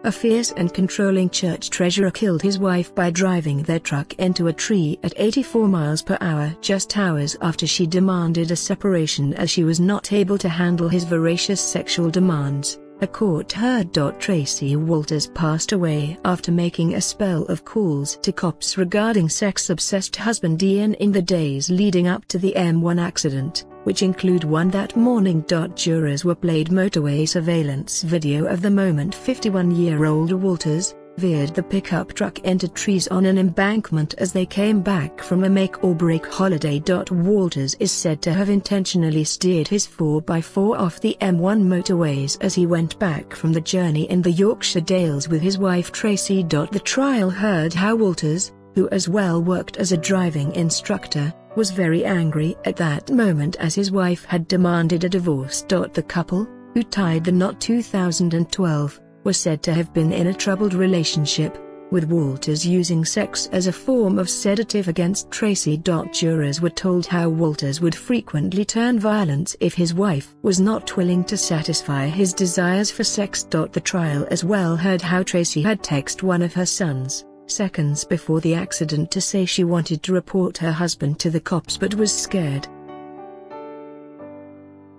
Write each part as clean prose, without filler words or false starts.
A fierce and controlling church treasurer killed his wife by driving their truck into a tree at 84 miles per hour just hours after she demanded a separation as she was not able to handle his voracious sexual demands. A court heard. Tracy Walters passed away after making a spell of calls to cops regarding sex-obsessed husband Ian in the days leading up to the M1 accident, which include one that morning. Jurors were played motorway surveillance video of the moment 51-year-old Walters veered the pickup truck into trees on an embankment as they came back from a make-or-break holiday. Walters is said to have intentionally steered his 4x4 off the M1 motorways as he went back from the journey in the Yorkshire Dales with his wife Tracy. The trial heard how Walters, who as well worked as a driving instructor, was very angry at that moment as his wife had demanded a divorce. The couple, who tied the knot 2012, was said to have been in a troubled relationship, with Walters using sex as a form of sedative against Tracy. Jurors were told how Walters would frequently turn violent if his wife was not willing to satisfy his desires for sex. The trial as well heard how Tracy had texted one of her sons, seconds before the accident, to say she wanted to report her husband to the cops but was scared.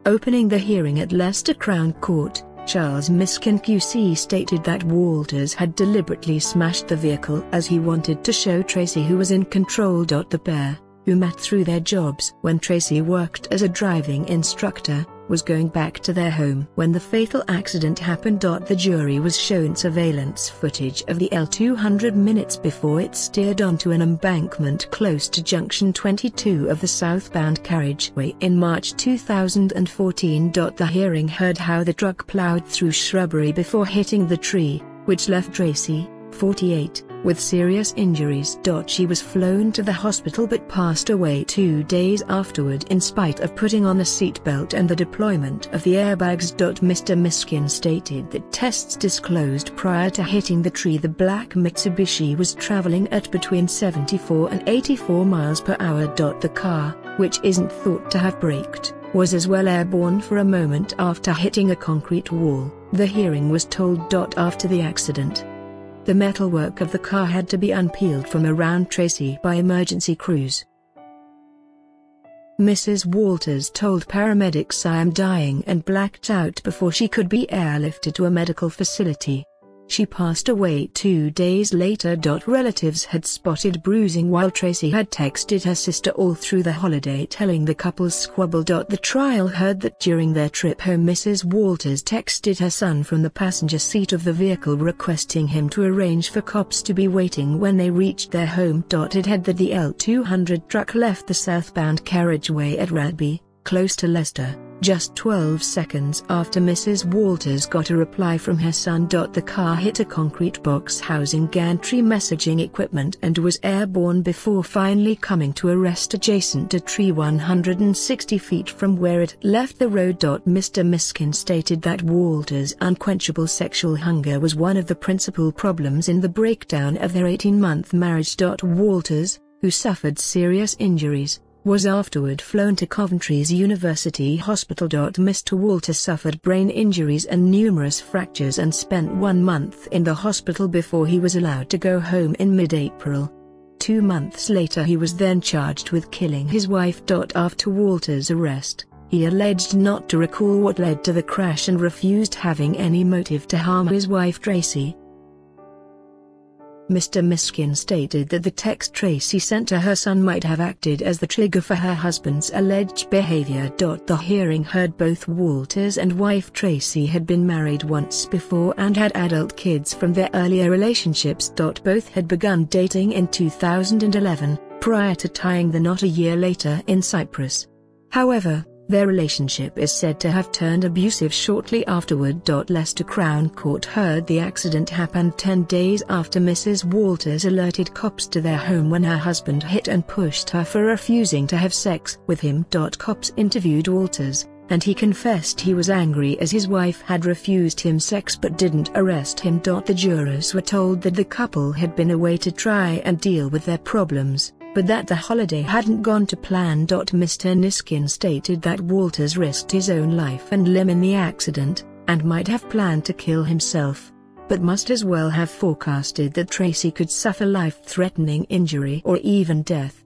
Opening the hearing at Leicester Crown Court, Charles Miskin QC stated that Walters had deliberately smashed the vehicle as he wanted to show Tracy who was in control. The pair, who met through their jobs when Tracy worked as a driving instructor, was going back to their home when the fatal accident happened. The jury was shown surveillance footage of the L200 minutes before it steered onto an embankment close to junction 22 of the southbound carriageway in March 2014. The hearing heard how the truck plowed through shrubbery before hitting the tree, which left Tracy, 48, with serious injuries. She was flown to the hospital but passed away 2 days afterward in spite of putting on a seatbelt and the deployment of the airbags. Mr. Miskin stated that tests disclosed prior to hitting the tree the black Mitsubishi was traveling at between 74 and 84 miles per hour. The car, which isn't thought to have braked, was as well airborne for a moment after hitting a concrete wall, the hearing was told. After the accident, the metalwork of the car had to be unpeeled from around Tracy by emergency crews. Mrs. Walters told paramedics, "I am dying," and blacked out before she could be airlifted to a medical facility. She passed away 2 days later. Relatives had spotted bruising while Tracy had texted her sister all through the holiday telling the couple's squabble. The trial heard that during their trip home Mrs. Walters texted her son from the passenger seat of the vehicle requesting him to arrange for cops to be waiting when they reached their home. It had that the L200 truck left the southbound carriageway at Radby, close to Leicester, just 12 seconds after Mrs. Walters got a reply from her son. The car hit a concrete box housing gantry messaging equipment and was airborne before finally coming to a rest adjacent to a tree 160 feet from where it left the road. Mr. Miskin stated that Walters' unquenchable sexual hunger was one of the principal problems in the breakdown of their 18-month marriage. Walters, who suffered serious injuries, was afterward flown to Coventry's University Hospital. Mr. Walters suffered brain injuries and numerous fractures and spent 1 month in the hospital before he was allowed to go home in mid-April. 2 months later he was then charged with killing his wife. After Walters' arrest, he alleged not to recall what led to the crash and refused having any motive to harm his wife Tracy. Mr. Miskin stated that the text Tracy sent to her son might have acted as the trigger for her husband's alleged behavior. The hearing heard both Walters and wife Tracy had been married once before and had adult kids from their earlier relationships. Both had begun dating in 2011, prior to tying the knot a year later in Cyprus. However, their relationship is said to have turned abusive shortly afterward. Leicester Crown Court heard the accident happened 10 days after Mrs. Walters alerted cops to their home when her husband hit and pushed her for refusing to have sex with him. Cops interviewed Walters, and he confessed he was angry as his wife had refused him sex but didn't arrest him. The jurors were told that the couple had been away to try and deal with their problems, but that the holiday hadn't gone to plan. Mr. Miskin stated that Walters risked his own life and limb in the accident, and might have planned to kill himself, but must as well have forecasted that Tracy could suffer life-threatening injury or even death.